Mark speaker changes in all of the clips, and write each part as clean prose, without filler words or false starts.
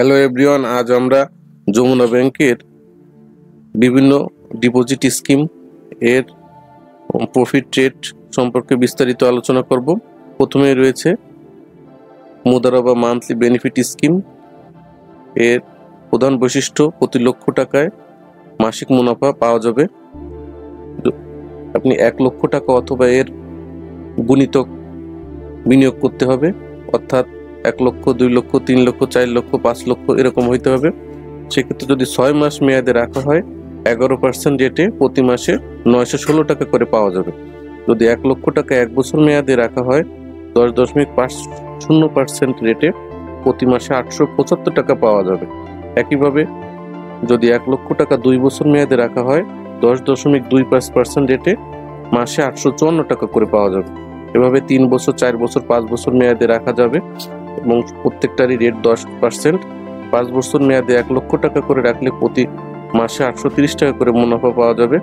Speaker 1: Hello everyone, আজ আমরা যমুনা ব্যাংকের বিভিন্ন ডিপোজিট স্কিম এর প্রফিট রেট সম্পর্কে বিস্তারিত আলোচনা করব। প্রথমে রয়েছে মুদারাবা মান্থলি বেনিফিট স্কিম। এর প্রধান বৈশিষ্ট্য, প্রতি লক্ষ টাকায় মাসিক মুনাফা পাওয়া যাবে। আপনি 1 লক্ষ টাকা অথবা এর গুণিতক বিনিয়োগ করতে হবে, অর্থাৎ 1 লক্ষ, 2 লক্ষ, 3 লক্ষ, 4 লক্ষ, 5 লক্ষ এরকম হইতে হবে। সেক্ষেত্রে যদি 6 মাস মেয়াদে রাখা হয় 11% রেটে প্রতি মাসে 916 টাকা করে পাওয়া যাবে। যদি 1 লক্ষ টাকা 1 বছর মেয়াদে রাখা হয় 10.50% রেটে প্রতি মাসে 875 টাকা পাওয়া যাবে। একইভাবে যদি 1 লক্ষ টাকা 2 বছর মেয়াদে রাখা হয় 10.25% রেটে মাসে 854 টাকা করে পাওয়া যাবে। এভাবে 3 বছর, 4 বছর, 5 বছর মেয়াদে রাখা যাবে এবং প্রত্যেকটারই রেট 10%। 5 বছর মেয়াদে 1 লক্ষ টাকা করে রাখলে প্রতি মাসে 830 টাকা করে মুনাফা পাওয়া যাবে।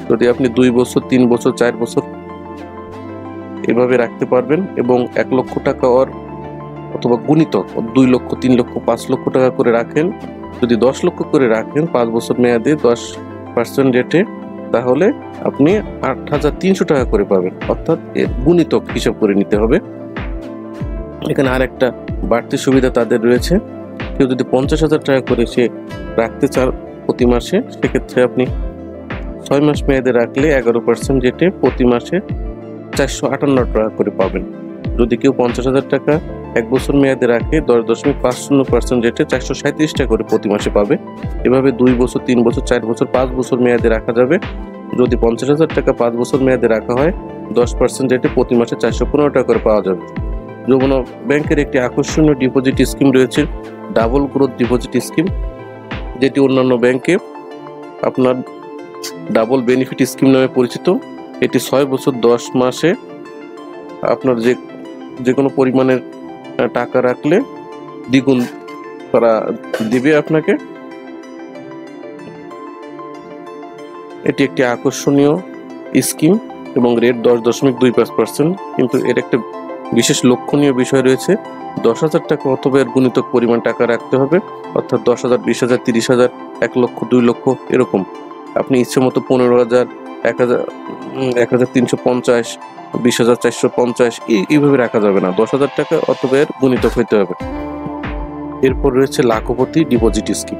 Speaker 1: যদি আপনি 2 বছর, 3 বছর, 4 বছর এভাবে রাখতে পারবেন এবং 1 লক্ষ টাকা অথবা গুণিতক 2 লক্ষ, 3 লক্ষ, 5 লক্ষ টাকা করে রাখেন, যদি 10 লক্ষ করে রাখেন 5 বছর মেয়াদে 10% রেটে, তাহলে আপনি 8,300 টাকা করে পাবেন, অর্থাৎ এর গুণিতক হিসাব করে নিতে হবে। এখানে আর একটা বাড়তি সুবিধা তাদের রয়েছে, কেউ যদি 50,000 টাকা করে সে রাখতে চান প্রতি মাসে, সেক্ষেত্রে আপনি 6 মাস মেয়াদে রাখলে 11% রেটে প্রতি মাসে 458 টাকা করে পাবেন। যদি কেউ 50,000 টাকা 1 বছর মেয়াদে রাখে 10.50% রেটে 437 টাকা করে প্রতি মাসে পাবে। এভাবে 2 বছর, 3 বছর, 4 বছর, 5 বছর মেয়াদে রাখা যাবে। যদি 50,000 টাকা 5 বছর মেয়াদে রাখা হয় 10% রেটে প্রতি মাসে 415 টাকা করে পাওয়া যাবে। যমুনা ব্যাংকের একটি আকর্ষণীয় ডিপোজিট স্কিম রয়েছে, ডাবল গ্রোথ ডিপোজিট স্কিম, যেটি অন্যান্য ব্যাংকে আপনার ডাবল বেনিফিট স্কিম নামে পরিচিত। এটি 6 বছর 10 মাসে আপনার যে কোনো পরিমাণের টাকা রাখলে দ্বিগুণ তারা দিবে আপনাকে। এটি একটি আকর্ষণীয় স্কিম এবং রেট 10.25%, কিন্তু এর একটা বিশেষ লক্ষণীয় বিষয় রয়েছে। 10,000 টাকা অথবা এর গুণিতক পরিমাণ টাকা রাখতে হবে, অর্থাৎ 10,000, 20,000, 30,000, 1 লক্ষ, 2 লক্ষ এরকম। আপনি ইচ্ছে মতো 15,000, 1,350, 20,450 এইভাবে রাখা যাবে না। 10,000 টাকা অথবা এর গুণিতক হইতে হবে। এরপর রয়েছে lakhpati deposit scheme.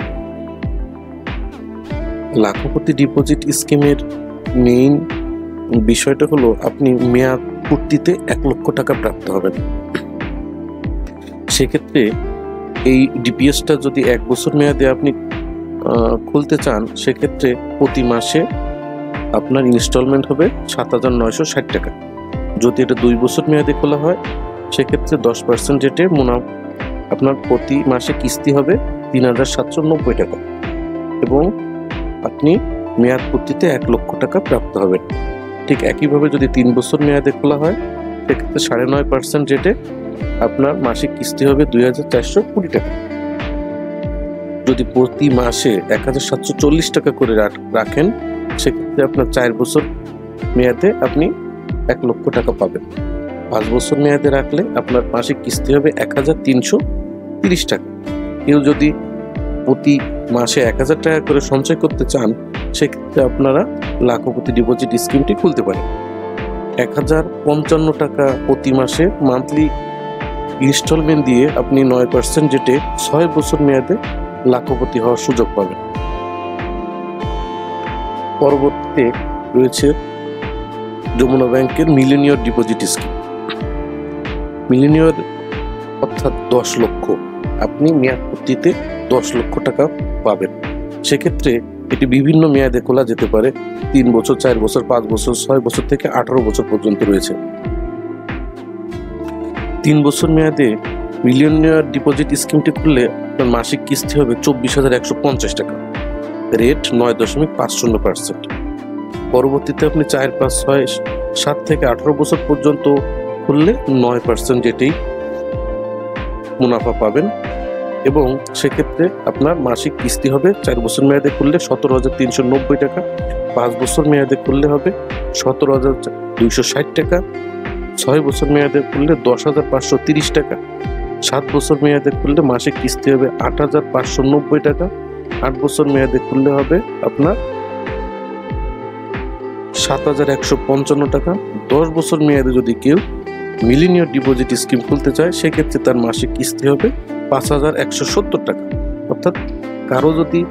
Speaker 1: Lakhpati deposit স্কিমের মেইন বিষয়টা হলো আপনি মেয়াদ পূর্তিতে 1 লক্ষ টাকা প্রাপ্ত হবেন। সেক্ষেত্রে এই ডিপিএসটা যদি 1 বছর মেয়াদে আপনি খুলতে চান, সেক্ষেত্রে প্রতি মাসে আপনার ইনস্টলমেন্ট হবে 7,960 টাকা। যদি এটা 2 বছর মেয়াদে খোলা হয়, সেক্ষেত্রে 10% রেটে আপনার প্রতি মাসে কিস্তি হবে 3,790 টাকা এবং আপনি মেয়াদ পূর্তিতে 1 লক্ষ টাকা প্রাপ্ত হবেন। ঠিক একইভাবে যদি 3 বছর মেয়াদে খোলা হয়, সেক্ষেত্রে 9.5% রেটে আপনার মাসিক কিস্তি হবে 2,420 টাকা। যদি প্রতি মাসে 1,740 টাকা করে রাখেন, সেক্ষেত্রে আপনার 4 বছর মেয়াদে আপনি 1 লক্ষ টাকা পাবেন। 5 বছর মেয়াদে রাখলে আপনার মাসিক কিস্তি হবে 1,330 টাকা। কেউ যদি প্রতি মাসে 1,000 টাকা করে সঞ্চয় করতে চান, সেক্ষেত্রে আপনারা লাখপতি ডিপোজিট স্কিমটি খুলতে পারেন। 1,055 টাকা প্রতি মাসে মান্থলি ইনস্টলমেন্ট দিয়ে আপনি 9% রেটে 6 বছর মেয়াদে লাখপতি হওয়ার সুযোগ পাবেন। পরবর্তীতে রয়েছে যমুনা ব্যাংকের মিলেনিয়র ডিপোজিট স্কিম। মিলেনিয়র অর্থাৎ 10 লক্ষ, আপনি মেয়াদ পূর্তিতে 10 লক্ষ টাকা পাবেন। সেক্ষেত্রে এটি বিভিন্ন মেয়াদে খোলা যেতে পারে, 3 বছর, 4 বছর, 5 বছর, 6 বছর থেকে 18 বছর পর্যন্ত রয়েছে। 3 বছর মেয়াদে মিলেনিয়র ডিপোজিট স্কিমটি খুললে আপনার মাসিক কিস্তি হবে 24,150 টাকা, রেট 9.50%। পরবর্তীতে আপনি 4, 5, 6, 7 থেকে 18 বছর পর্যন্ত খুললে 9% রেটেই মুনাফা পাবেন এবং সেক্ষেত্রে আপনার মাসিক কিস্তি হবে 4 বছর মেয়াদে খুললে 17,390 টাকা, 5 বছর মেয়াদে খুললে হবে 17,260 টাকা, 6 বছর মেয়াদে খুললে 10,530 টাকা 7 বছর মেয়াদে খুললে মাসিক কিস্তি হবে 8,590 টাকা। 8 বছর মেয়াদে খুললে হবে আপনার 7,155 টাকা। 10 বছর মেয়াদে যদি কেউ মিলেনিয়ার ডিপোজিট স্কিম খুলতে চায় সেক্ষেত্রে তার মাসিক কিস্তি হবে 5,170 টাকা। অর্থাৎ কারো যদি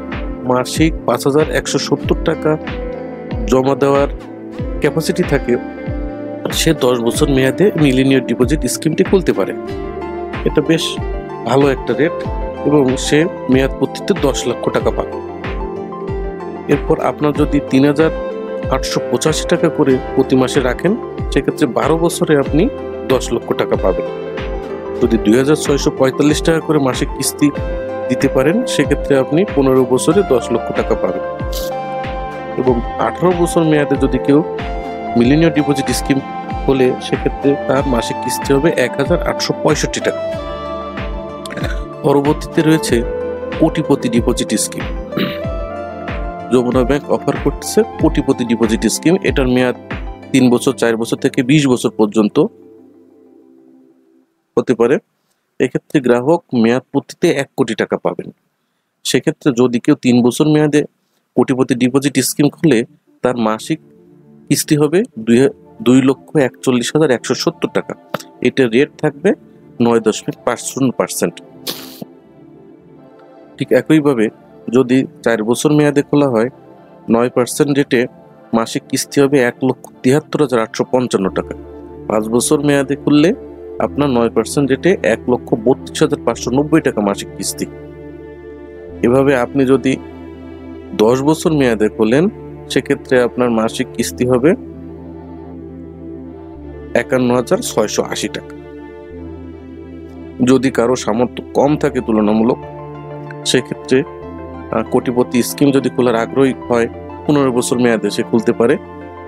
Speaker 1: মাসিক 5,170 টাকা জমা দেওয়ার ক্যাপাসিটি থাকে সে 10 বছর মেয়াদে মিলেনিয়ার ডিপোজিট স্কিমটি খুলতে পারে। এটা বেশ ভালো একটা রেট এবং সে মেয়াদ পূর্তিতে 10 লক্ষ টাকা পাবে। এরপর আপনার যদি 3,885 টাকা করে প্রতি মাসে রাখেন সেক্ষেত্রে 12 বছরে আপনি 10 লক্ষ টাকা পাবেন। যদি 2,645 টাকা করে মাসিক কিস্তি দিতে পারেন সেক্ষেত্রে আপনি 15 বছরে 10 লক্ষ টাকা পাবেন। এবং 18 বছর মেয়াদে যদি কেউ মিলেনিয়ার ডিপোজিট স্কিম খোলে সেক্ষেত্রে তার মাসিক কিস্তি হবে 1,865 টাকা। পরবর্তীতে রয়েছে কোটিপতি deposit scheme. Jamuna bank offer করতেছে কোটিপতি ডিপোজিট স্কিম। এটার মেয়াদ 3 বছর, 4 বছর থেকে 20 বছর পর্যন্ত হতে পারে। এক্ষেত্রে গ্রাহক মেয়াদ পূর্তিতে 1 কোটি টাকা পাবেন। সেক্ষেত্রে যদি কেউ 3 বছর মেয়াদে কোটিপতি ডিপোজিট স্কিম খুলে তার মাসিক কিস্তি হবে 2,41,170 টাকা। এটার রেট থাকবে 9.50%। ঠিক একইভাবে যদি 4 বছর মেয়াদে খোলা হয় 9% রেটে মাসিক কিস্তি হবে 1,73,855 টাকা। 5 বছর মেয়াদে খুললে আপনার 9% রেটে 1,32,590 টাকা মাসিক কিস্তি। এভাবে আপনি যদি 10 বছর মেয়াদে খোলেন সেক্ষেত্রে আপনার মাসিক কিস্তি হবে 51,680 টাকা। যদি কারো সামর্থ্য কম থাকে তুলনামূলক সেক্ষেত্রে কোটিপতি স্কিম যদি খোলার আগ্রহী হয় 15 বছর মেয়াদে সে খুলতে পারে।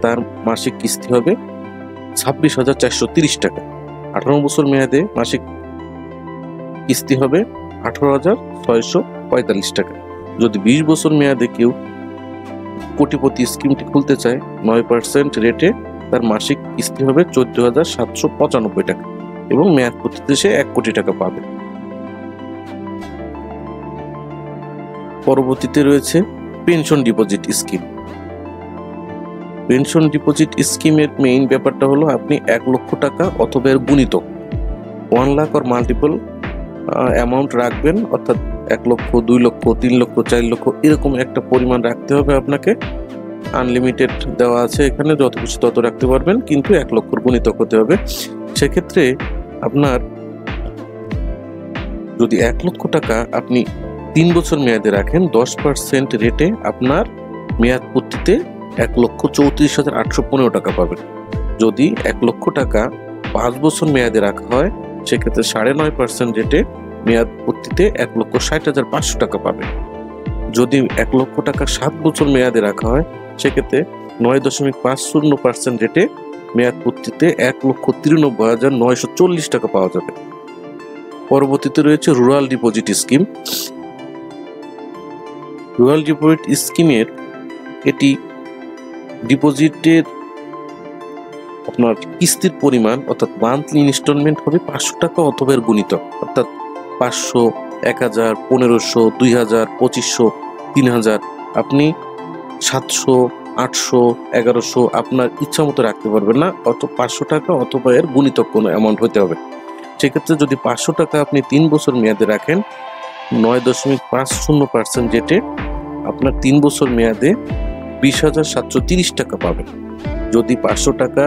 Speaker 1: তার মাসিক কিস্তি হবে 26,430 টাকা। 18 বছর মেয়াদে মাসিক কিস্তি হবে 18,645 টাকা। যদি 20 বছর মেয়াদে কেউ কোটিপতি স্কিমটি খুলতে চায় 9% রেটে তার মাসিক কিস্তি হবে 14,795 টাকা এবং মেয়াদ পূর্তিতে সে 1 কোটি টাকা পাবে। পরবর্তীতে রয়েছে pension deposit scheme. Pension deposit স্কিমের মেইন ব্যাপারটা হলো আপনি 1 লক্ষ টাকা অথবা এর গুণিতক 1 লাখ আর মাল্টিপল অ্যামাউন্ট রাখবেন। অর্থাৎ 1 লক্ষ, 2 লক্ষ, 3 লক্ষ, 4 লক্ষ এরকম একটা পরিমাণ রাখতে হবে আপনাকে। আনলিমিটেড দেওয়া আছে এখানে, যত কিছু তত রাখতে পারবেন, কিন্তু 1 লক্ষর গুণিতক হতে হবে। সেক্ষেত্রে আপনার যদি 1 লক্ষ টাকা আপনি 3 বছর মেয়াদে রাখেন 10% রেটে আপনার মেয়াদ পূর্তিতে 1,34,815 টাকা পাবেন। যদি 1 লক্ষ টাকা 5 বছর মেয়াদে রাখা হয় সেক্ষেত্রে 9.5% রেটে মেয়াদ পূর্তিতে 1,60,500 টাকা পাবেন। যদি 1 লক্ষ টাকা 7 বছর মেয়াদে রাখা হয় সেক্ষেত্রে 9.50% রেটে মেয়াদ পূর্তিতে 1,93,940 টাকা পাওয়া যাবে। পরবর্তীতে রয়েছে rural deposit scheme. Rural deposit স্কিমের এটি ডিপোজিটের আপনার কিস্তির পরিমাণ অর্থাৎ মান্থলি ইনস্টলমেন্ট হবে 500 টাকা অথবা এর গুণিতক। অর্থাৎ 500, 1000, 1500, 2000, 2500, 3000 আপনি 700, 800, 1100 আপনার ইচ্ছা মতো রাখতে পারবেন না। অত 500 টাকা অথবা এর গুণিতক কোনো অ্যামাউন্ট হতে হবে। সেক্ষেত্রে যদি 500 টাকা আপনি 3 বছর মেয়াদে রাখেন 9.50% রেটে আপনার 3 বছর মেয়াদে 20,730 টাকা পাবেন। যদি 500 টাকা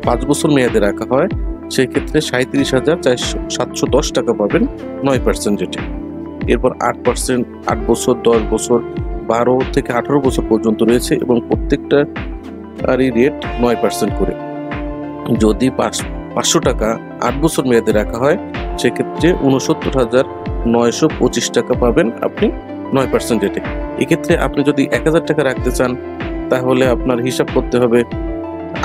Speaker 1: 5 বছর মেয়াদে রাখা হয় সেক্ষেত্রে 37,710 টাকা পাবেন 9% রেটে। এরপর 8%, 8 বছর, 10 বছর, 12 থেকে 18 বছর পর্যন্ত রয়েছে এবং প্রত্যেকটারই রেট 9% করে। যদি 500 টাকা 8 বছর মেয়াদে রাখা হয় সেক্ষেত্রে 69,925 টাকা পাবেন আপনি 9% রেটে। এক্ষেত্রে আপনি যদি 1,000 টাকা রাখতে চান তাহলে আপনার হিসাব করতে হবে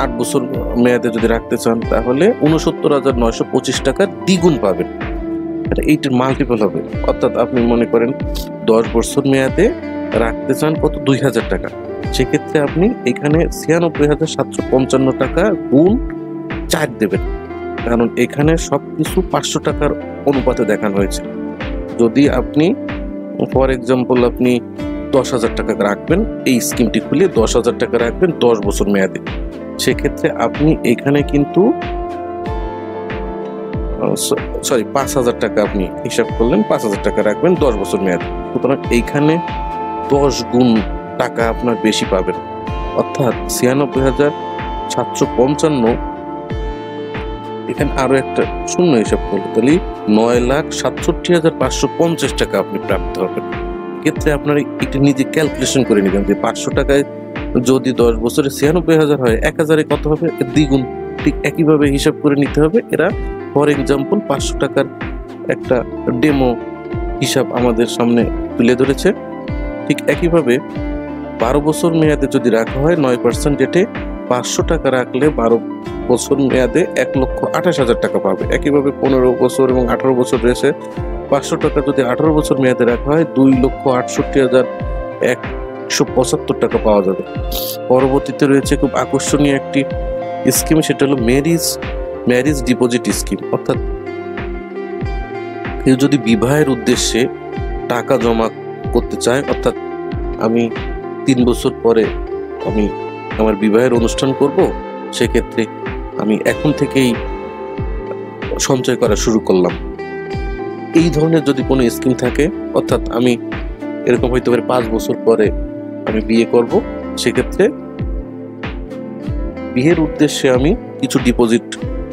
Speaker 1: 8 বছর মেয়াদে যদি রাখতে চান তাহলে 69,925 টাকার দ্বিগুণ পাবেন। এটা এইটার মাল্টিপল হবে। অর্থাৎ আপনি মনে করেন 10 বছর মেয়াদে রাখতে চান কত 2,000 টাকা, সেক্ষেত্রে আপনি এখানে 96,755 টাকা গুণ 4 দেবেন। কারণ এখানে সবকিছু 500 টাকার অনুপাতে দেখানো হয়েছে। যদি আপনি ফর এক্সাম্পল আপনি 10,000 টাকা রাখবেন, এই স্কিমটি খুলে 10,000 টাকা রাখবেন 10 বছর মেয়াদে, সেক্ষেত্রে আপনি এখানে কিন্তু 5,000 টাকা আপনি হিসাব করলেন, 5,000 টাকা রাখবেন 10 বছর মেয়াদে। সুতরাং এইখানে 10 গুণ টাকা আপনার বেশি পাবেন, অর্থাৎ 96,755। এখানে আরো একটা শূন্য হিসাব করলে তাহলে 9,67,550 টাকা আপনি প্রাপ্ত হবেন। এক্ষেত্রে আপনার একটু নিজে ক্যালকুলেশন করে নেবেন যে 500 টাকায় যদি 10 বছরে 96,000 হয়, 1,000-এ কত হবে, দ্বিগুণ। ঠিক একইভাবে হিসাব করে নিতে হবে। এরা ফর এক্সাম্পল 500 টাকার একটা ডেমো হিসাব আমাদের সামনে তুলে ধরেছে। ঠিক একইভাবে 12 বছর মেয়াদে যদি রাখা হয় 9% রেটে, 500 টাকা রাখলে 12 বছর মেয়াদে 1,28,000 টাকা পাবে। একইভাবে 15 বছর এবং 18 বছর রয়েছে। 500 টাকা যদি 18 বছর মেয়াদে রাখা হয় 2,68,175 টাকা পাওয়া যাবে। পরবর্তীতে রয়েছে খুব আকর্ষণীয় একটি স্কিম, সেটা হলো ম্যারিজ ডিপোজিট স্কিম। অর্থাৎ কেউ যদি বিবাহের উদ্দেশ্যে টাকা জমা করতে চায়, অর্থাৎ আমি 3 বছর পরে আমি আমার বিবাহের অনুষ্ঠান করব, সেক্ষেত্রে আমি এখন থেকেই সঞ্চয় করা শুরু করলাম, এই ধরনের যদি কোনো স্কিম থাকে, অর্থাৎ আমি এরকম হইতে পারে 5 বছর পরে আমি বিয়ে করব, সেক্ষেত্রে বিয়ের উদ্দেশ্যে আমি কিছু ডিপোজিট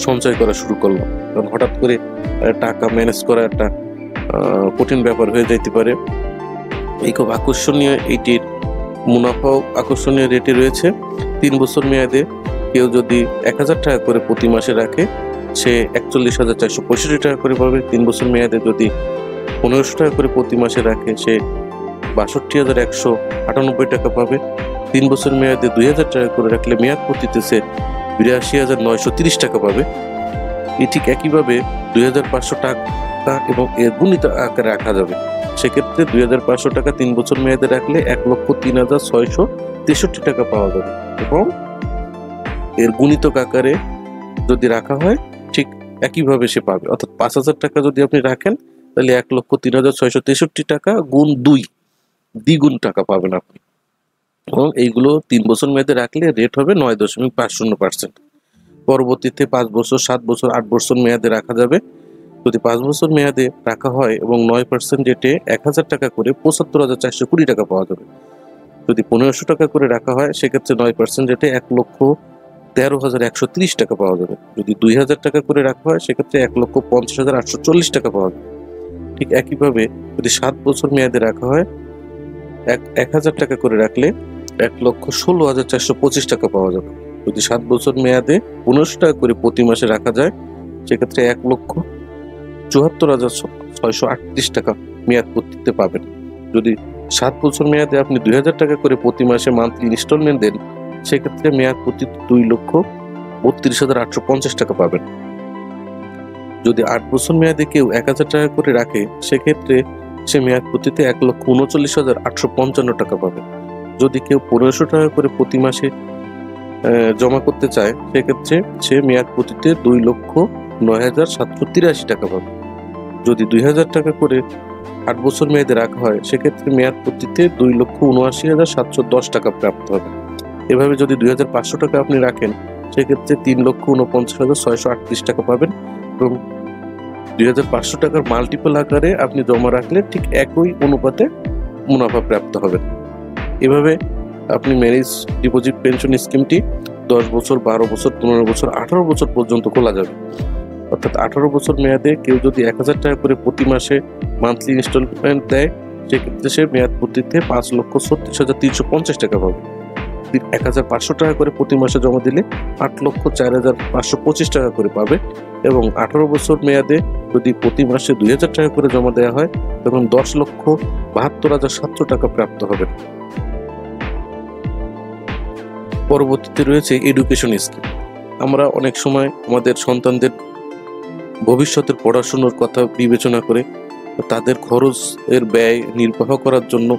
Speaker 1: সঞ্চয় করা শুরু করলাম। কারণ হঠাৎ করে টাকা ম্যানেজ করা একটা কঠিন ব্যাপার হয়ে যেতে পারে। এই খুব আকর্ষণীয়, এইটির মুনাফাও আকর্ষণীয় রেটে রয়েছে। 3 বছর মেয়াদে কেউ যদি 1,000 টাকা করে প্রতি মাসে রাখে, সে 41,465 টাকা করে পাবে। 3 বছর মেয়াদে যদি 1,500 টাকা করে প্রতি মাসে রাখে, সে 62,198 টাকা পাবে। 3 বছর মেয়াদে 2,000 টাকা করে রাখলে মেয়াদ প্রতিতে সে 82,930 টাকা পাবে। এই ঠিক একইভাবে 2,500 টাকা এবং এর গুণিত আকারে রাখা যাবে। সেক্ষেত্রে 2,500 টাকা 3 বছর মেয়াদে রাখলে 1,03,663 টাকা পাওয়া যাবে, এবং এর গুণিতক আকারে যদি রাখা হয় ঠিক একইভাবে সে পাবে। অর্থাৎ 5,000 টাকা যদি আপনি রাখেন, তাহলে 1,03,663 টাকা গুণ 2, দ্বিগুণ টাকা পাবেন আপনি। এবং এইগুলো 3 বছর মেয়াদে রাখলে রেট হবে 9.50%। পরবর্তীতে 5 বছর, 7 বছর, 8 বছর মেয়াদে রাখা যাবে। যদি 5 বছর মেয়াদে রাখা হয় এবং 9% রেটে 1,000 টাকা করে 75,420 টাকা পাওয়া যাবে। যদি 1,500 টাকা করে রাখা হয়, সেক্ষেত্রে 9% রেটে 1,13,130 টাকা পাওয়া যাবে। যদি 2,000 টাকা করে রাখা হয়, সেক্ষেত্রে 1,50,840 টাকা পাওয়া যাবে। ঠিক একইভাবে যদি 7 বছর মেয়াদে রাখা হয়, 1,000 টাকা করে রাখলে 1,16,425 টাকা পাওয়া যাবে। যদি 7 বছর মেয়াদে 1,500 টাকা করে প্রতি মাসে রাখা যায়, সেক্ষেত্রে 1,74,638 টাকা মেয়াদ পূর্তিতে পাবেন। যদি 7 বছর মেয়াদে আপনি 2,000 টাকা করে প্রতি মাসে মান্থলি ইনস্টলমেন্ট দেন, সেক্ষেত্রে মেয়াদ পূর্তিতে 2,32,850 টাকা পাবেন। যদি 8 বছর মেয়াদে কেউ 1,000 টাকা করে রাখে, সেক্ষেত্রে সে মেয়াদ পূর্তিতে 1,39,855 টাকা পাবে। যদি কেউ 1,500 টাকা করে প্রতি মাসে জমা করতে চায়, সেক্ষেত্রে সে মেয়াদ পূর্তিতে 2,09,783 টাকা পাবে। যদি 2,000 টাকা করে 8 বছর মেয়াদে রাখা হয়, সেক্ষেত্রে মেয়াদ পূর্তিতে 2,79,710 টাকা প্রাপ্ত হবে। এভাবে যদি 2,500 টাকা আপনি রাখেন, সেক্ষেত্রে 3,49,638 টাকা পাবেন, এবং 2,500 টাকার মাল্টিপল আকারে আপনি জমা রাখলে ঠিক একই অনুপাতে মুনাফা প্রাপ্ত হবেন। এভাবে আপনি ম্যারেজ ডিপোজিট পেনশন স্কিমটি 10 বছর, 12 বছর, 15 বছর, 18 বছর পর্যন্ত খোলা যাবে। অর্থাৎ 18 বছর মেয়াদে কেউ যদি 1,000 টাকা করে প্রতি মাসে মান্থলি ইনস্টলমেন্ট দেয়, সেক্ষেত্রে সে মেয়াদ পূর্তিতে 5,36,350 টাকা পাবে। 1,500 টাকা করে প্রতি মাসে জমা দিলে 8,04,525 টাকা করে পাবে, এবং 18 বছর মেয়াদে যদি প্রতি মাসে 2,000 টাকা করে জমা দেওয়া হয়, তখন 10,72,700 টাকা প্রাপ্ত হবে। পরবর্তীতে রয়েছে এডুকেশন স্কিম। আমরা অনেক সময় আমাদের সন্তানদের ভবিষ্যতের পড়াশোনার কথা বিবেচনা করে তাদের খরচের ব্যয় নির্বাহ করার জন্য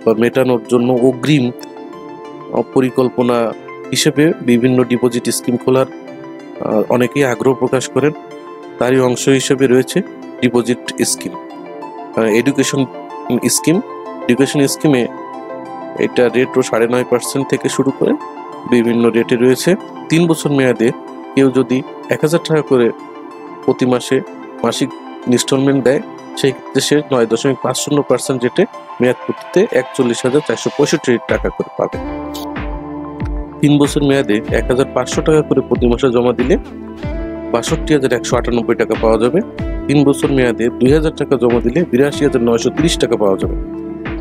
Speaker 1: বা মেটানোর জন্য অগ্রিম পরিকল্পনা হিসেবে বিভিন্ন ডিপোজিট স্কিম খোলার অনেকেই আগ্রহ প্রকাশ করেন। তারই অংশ হিসেবে রয়েছে ডিপোজিট স্কিম, এডুকেশন স্কিমে এটা রেটও 9.5% থেকে শুরু করে বিভিন্ন রেটে রয়েছে। 3 বছর মেয়াদে কেউ যদি 1000 টাকা করে প্রতি মাসে মাসিক ইনস্টলমেন্ট দেয়, সেই ক্ষেত্রে সে 9.50% রেটে মেয়াদ পূর্তিতে 41,465 টাকা করে পাবে। 3 বছর মেয়াদে 1,500 টাকা করে প্রতি মাসে জমা দিলে 62,198 টাকা পাওয়া যাবে। 3 বছর মেয়াদে 2,000 টাকা জমা দিলে 82,930 টাকা পাওয়া যাবে।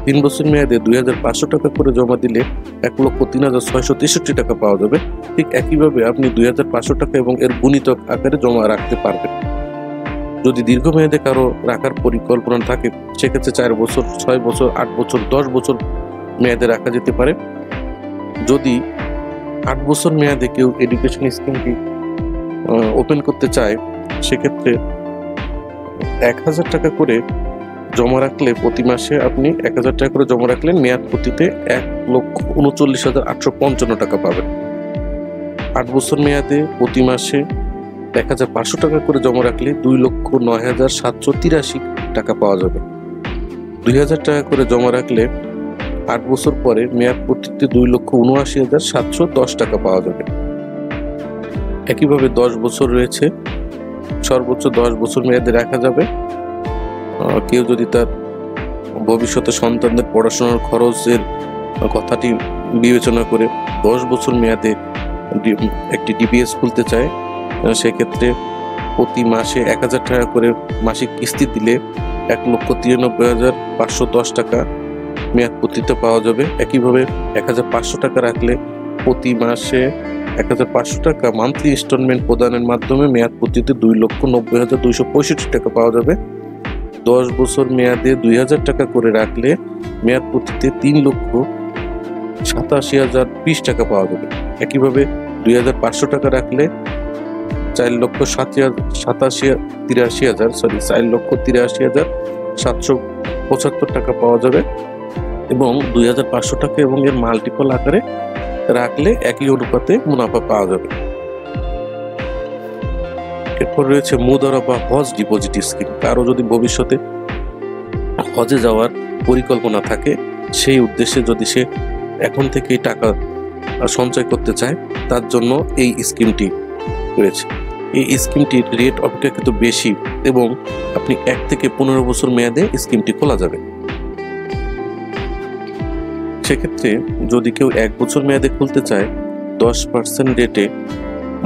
Speaker 1: 3 বছর মেয়াদে 2,500 টাকা করে জমা দিলে 1,03,663 টাকা পাওয়া যাবে। ঠিক একইভাবে আপনি 2,500 টাকা এবং এর গুণিতক আকারে জমা রাখতে পারবেন। যদি দীর্ঘমেয়াদে কারো রাখার পরিকল্পনা থাকে, সেক্ষেত্রে 4 বছর, 6 বছর, 8 বছর, 10 বছর মেয়াদে রাখা যেতে পারে। যদি 8 বছর মেয়াদে কেউ এডুকেশন স্কিমটি ওপেন করতে চায়, সেক্ষেত্রে 1,000 টাকা করে জমা রাখলে প্রতি মাসে আপনি 1,000 টাকা করে জমা রাখলেন, মেয়াদ পূর্তিতে 1,39,855 টাকা পাবেন। 8 বছর মেয়াদে প্রতি মাসে 1,500 টাকা করে জমা রাখলে 2,09,783 টাকা পাওয়া যাবে। 2,000 টাকা করে জমা রাখলে 8 বছর পরে মেয়াদ পূর্তিতে 2,79,710 টাকা পাওয়া যাবে। একইভাবে 10 বছর রয়েছে, সর্বোচ্চ 10 বছর মেয়াদে রাখা যাবে। কেউ যদি তার ভবিষ্যতে সন্তানদের পড়াশোনার খরচের কথাটি বিবেচনা করে 10 বছর মেয়াদে একটি ডিপিএস খুলতে চায়, সেক্ষেত্রে প্রতি মাসে 1,000 টাকা করে মাসিক কিস্তি দিলে 1,93,510 টাকা মেয়াদ পূর্তিতে পাওয়া যাবে। একইভাবে 1,500 টাকা রাখলে প্রতি মাসে 1,500 টাকা মান্থলি ইনস্টলমেন্ট প্রদানের মাধ্যমে মেয়াদ পূর্তিতে 2,90,265 টাকা পাওয়া যাবে। 10 বছর মেয়াদে 2,000 টাকা করে রাখলে মেয়াদ পূর্তিতে 3,87,020 টাকা পাওয়া যাবে। একইভাবে 2,500 টাকা রাখলে 4,83,775 টাকা পাওয়া যাবে এবং 2,500 টাকা এবং এর মাল্টিপল আকারে রাখলে একই অনুপাতে মুনাফা পাওয়া যাবে। এরপর রয়েছে মুদারা বা হজ ডিপোজিট স্কিম। কারো যদি ভবিষ্যতে হজে যাওয়ার পরিকল্পনা থাকে, সেই উদ্দেশ্যে যদি সে এখন থেকেই টাকা সঞ্চয় করতে চায়, তার জন্য এই স্কিমটি রয়েছে। এই স্কিমটির রেট অপেক্ষাকৃত বেশি এবং আপনি 1 থেকে 15 বছর মেয়াদে স্কিমটি খোলা যাবে। সেক্ষেত্রে যদি কেউ 1 বছর মেয়াদে খুলতে চায়, 10% রেটে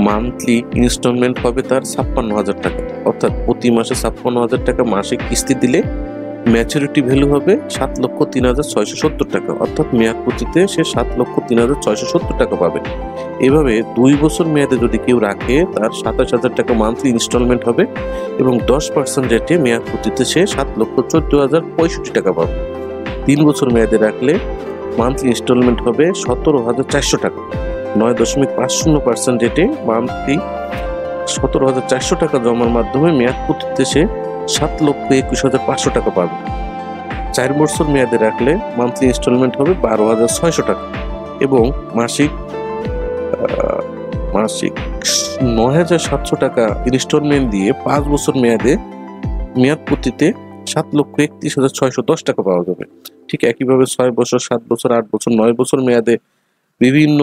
Speaker 1: মান্থলি ইনস্টলমেন্ট হবে তার 56,000 টাকা, অর্থাৎ প্রতি মাসে 56,000 টাকা মাসিক কিস্তি দিলে ম্যাচুরিটি ভ্যালু হবে 7,03,670 টাকা, অর্থাৎ মেয়াদ পূর্তিতে সে 7,03,670 টাকা পাবে। এভাবে 2 বছর মেয়াদে যদি কেউ রাখে, তার 27,000 টাকা মান্থলি ইনস্টলমেন্ট হবে এবং 10% রেটে মেয়াদ পূর্তিতে সে 7,14,065 টাকা পাবে। 3 বছর মেয়াদে রাখলে মান্থলি ইনস্টলমেন্ট হবে 17,400 টাকা। 9.50% রেটে মান্থলি 17,400 টাকা জমার মাধ্যমে মেয়াদ পূর্তিতে সে 7,21,500 টাকা পাবে। 4 বছর মেয়াদে রাখলে মান্থলি ইনস্টলমেন্ট হবে 12,600 টাকা এবং মাসিক 9,700 টাকা ইনস্টলমেন্ট দিয়ে 5 বছর মেয়াদে মেয়াদ পূর্তিতে 7,31,610 টাকা পাওয়া যাবে। ঠিক একইভাবে 6 বছর, 7 বছর, 8 বছর, 9 বছর মেয়াদে বিভিন্ন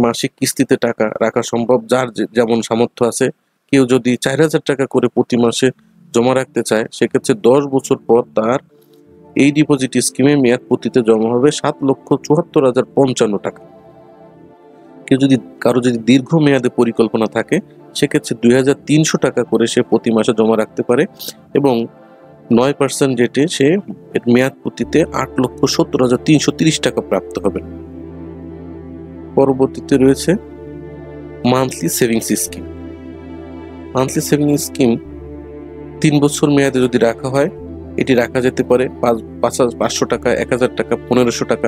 Speaker 1: মাসিক কিস্তিতে টাকা রাখা সম্ভব, যার যেমন সামর্থ্য আছে। কেউ যদি 4,000 টাকা করে প্রতি মাসে জমা রাখতে চায়, সেক্ষেত্রে 10 বছর পর তার এই ডিপোজিট স্কিমে মেয়াদ পূর্তিতে জমা হবে 7,74,055 টাকা। কেউ যদি কারো দীর্ঘ মেয়াদে পরিকল্পনা থাকে, সেক্ষেত্রে 2,300 টাকা করে সে প্রতি মাসে জমা রাখতে পারে এবং 9% রেটে সে মেয়াদ পূর্তিতে 8,70,330 টাকা প্রাপ্ত হবে। পরবর্তীতে রয়েছে monthly savings scheme. Monthly savings scheme 3 বছর মেয়াদে যদি রাখা হয়, এটি রাখা যেতে পারে 500 টাকা, 1,000 টাকা, 1,500 টাকা,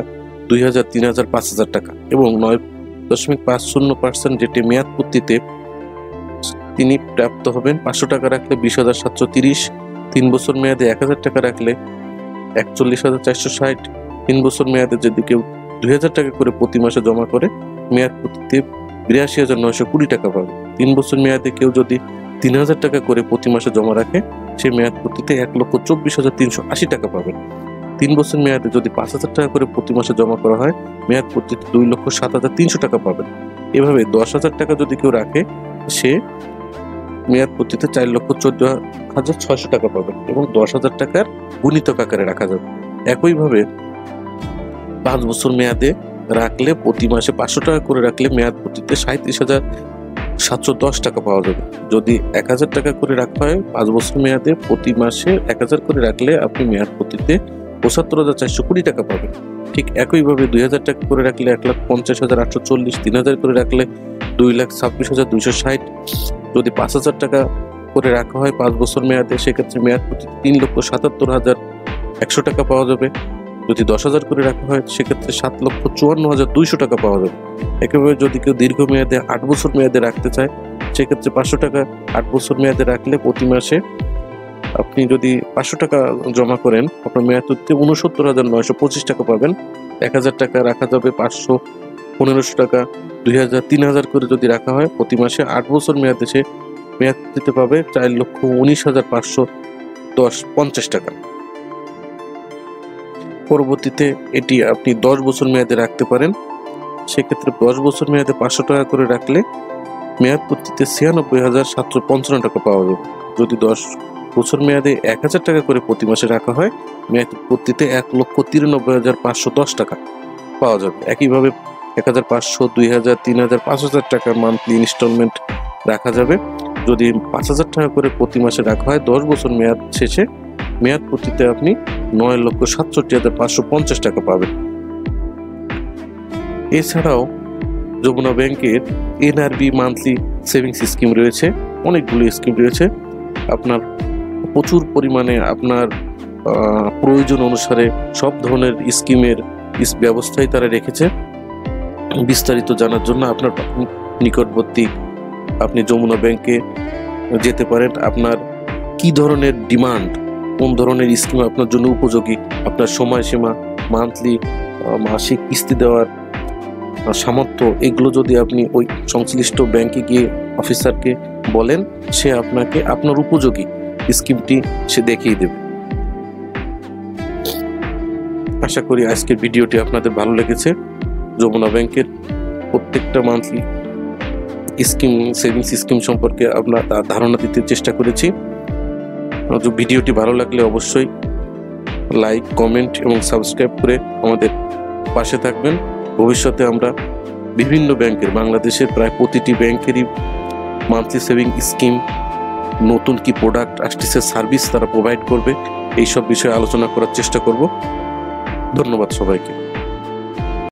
Speaker 1: 2,000, 3,000, 5,000 টাকা এবং 9.50% রেটে মেয়াদ পূর্তিতে তিনি প্রাপ্ত হবেন। 500 টাকা রাখলে 20,730, 3 বছর মেয়াদে 1,000 টাকা রাখলে 41,460, 3 বছর মেয়াদে যদি কেউ 2,000 টাকা করে প্রতি মাসে জমা করে, মেয়াদ পূর্তিতে 82,920 টাকা পাবে। 3 বছর মেয়াদে কেউ যদি 3000 টাকা করে প্রতি মাসে জমা রাখে, সে মেয়াদ পূর্তিতে 1,24,380 টাকা পাবেন। 3 বছর মেয়াদে যদি 5000 টাকা করে প্রতি মাসে জমা করা হয়, মেয়াদ পূর্তিতে 2,07,300 টাকা পাবেন। এভাবে 10,000 টাকা যদি কেউ রাখে, সে মেয়াদ পূর্তিতে 4,14,600 টাকা পাবেন এবং 10,000 টাকার গুণিতক আকারে রাখা যাবে। একইভাবে 5 বছর মেয়াদে রাখলে প্রতি মাসে 500 টাকা করে রাখলে মেয়াদ পূর্তিতে 37,710 টাকা পাওয়া যাবে। যদি 1000 টাকা করে রাখা হয় 5 বছর মেয়াদে, প্রতি মাসে 1000 করে রাখলে আপনি মেয়াদ পূর্তিতে 75,420 টাকা পাবেন। ঠিক একইভাবে 2000 টাকা করে রাখলে 1,50,840, 3000 করে রাখলে 2,26,260। যদি 5000 টাকা করে রাখা হয় 5 বছর মেয়াদে, সেক্ষেত্রে মেয়াদ পূর্তিতে 3,77,100 টাকা পাওয়া যাবে। যদি 10,000 করে রাখা হয়, সেক্ষেত্রে 7,54,200 টাকা পাওয়া যাবে। একইভাবে যদি কেউ দীর্ঘমেয়াদে 8 বছর মেয়াদে রাখতে চায়, সেক্ষেত্রে 500 টাকা 8 বছর মেয়াদে রাখলে প্রতি মাসে আপনি যদি 500 টাকা জমা করেন, আপনার মেয়াদ পূর্তিতে 69,925 টাকা পাবেন। 1000 টাকা রাখা যাবে 500, 1500 টাকা, 2000, 3000 করে যদি রাখা হয়, প্রতি মাসে 8 বছর মেয়াদে সে মেয়াদ দিতে পাবে 4,19,550 টাকা। পরবর্তীতে এটি আপনি 10 বছর মেয়াদে রাখতে পারেন। সেক্ষেত্রে 10 বছর মেয়াদে 500 টাকা করে রাখলে মেয়াদ পূর্তিতে 96,755 টাকা পাওয়া যাবে। যদি 10 বছর মেয়াদে 1000 টাকা করে প্রতি মাসে রাখা হয়, মেয়াদ পূর্তিতে 1,93,510 টাকা পাওয়া যাবে। একইভাবে 1,500, 2,000, 3,000, 5,000 টাকা মান্থলি ইনস্টলমেন্ট রাখা যাবে। যদি 5,000 টাকা করে প্রতি মাসে রাখা হয়, 10 বছর মেয়াদ শেষে মেয়াদ পূর্তিতে আপনি 9,67,550 টাকা পাবেন। এছাড়াও যমুনা ব্যাংকের এনআরবি মান্থলি সেভিংস স্কিম রয়েছে, অনেকগুলো স্কিম রয়েছে। আপনার প্রচুর পরিমাণে আপনার প্রয়োজন অনুসারে সব ধরনের স্কিমের ব্যবস্থাই তারা রেখেছে। বিস্তারিত জানার জন্য আপনার নিকটবর্তী আপনি যমুনা ব্যাংকে যেতে পারেন। আপনার কি ধরনের ডিমান্ড, কোন ধরনের স্কিম আপনার জন্য উপযোগী, আপনার সময়সীমা, মান্থলি মাসিক কিস্তি দেওয়ার সামর্থ্য, এগুলো যদি আপনি ওই সংশ্লিষ্ট ব্যাংকে গিয়ে অফিসারকে বলেন, সে আপনাকে আপনার উপযোগী স্কিমটি সে দেখিয়ে দেবে। আশা করি আজকের ভিডিওটি আপনাদের ভালো লেগেছে। যমুনা ব্যাংকের প্রত্যেকটা মান্থলি স্কিম, সেভিংস স্কিম সম্পর্কে আপনার ধারণা দিতে চেষ্টা করেছি। ভিডিওটি ভালো লাগলে অবশ্যই লাইক, কমেন্ট এবং সাবস্ক্রাইব করে আমাদের পাশে থাকবেন। ভবিষ্যতে আমরা বিভিন্ন ব্যাংকের, বাংলাদেশের প্রায় প্রতিটি ব্যাংকেরই মান্থলি সেভিং স্কিম, নতুন কি প্রোডাক্ট আসছে, সার্ভিস তারা প্রোভাইড করবে, এইসব বিষয়ে আলোচনা করার চেষ্টা করব। ধন্যবাদ সবাইকে।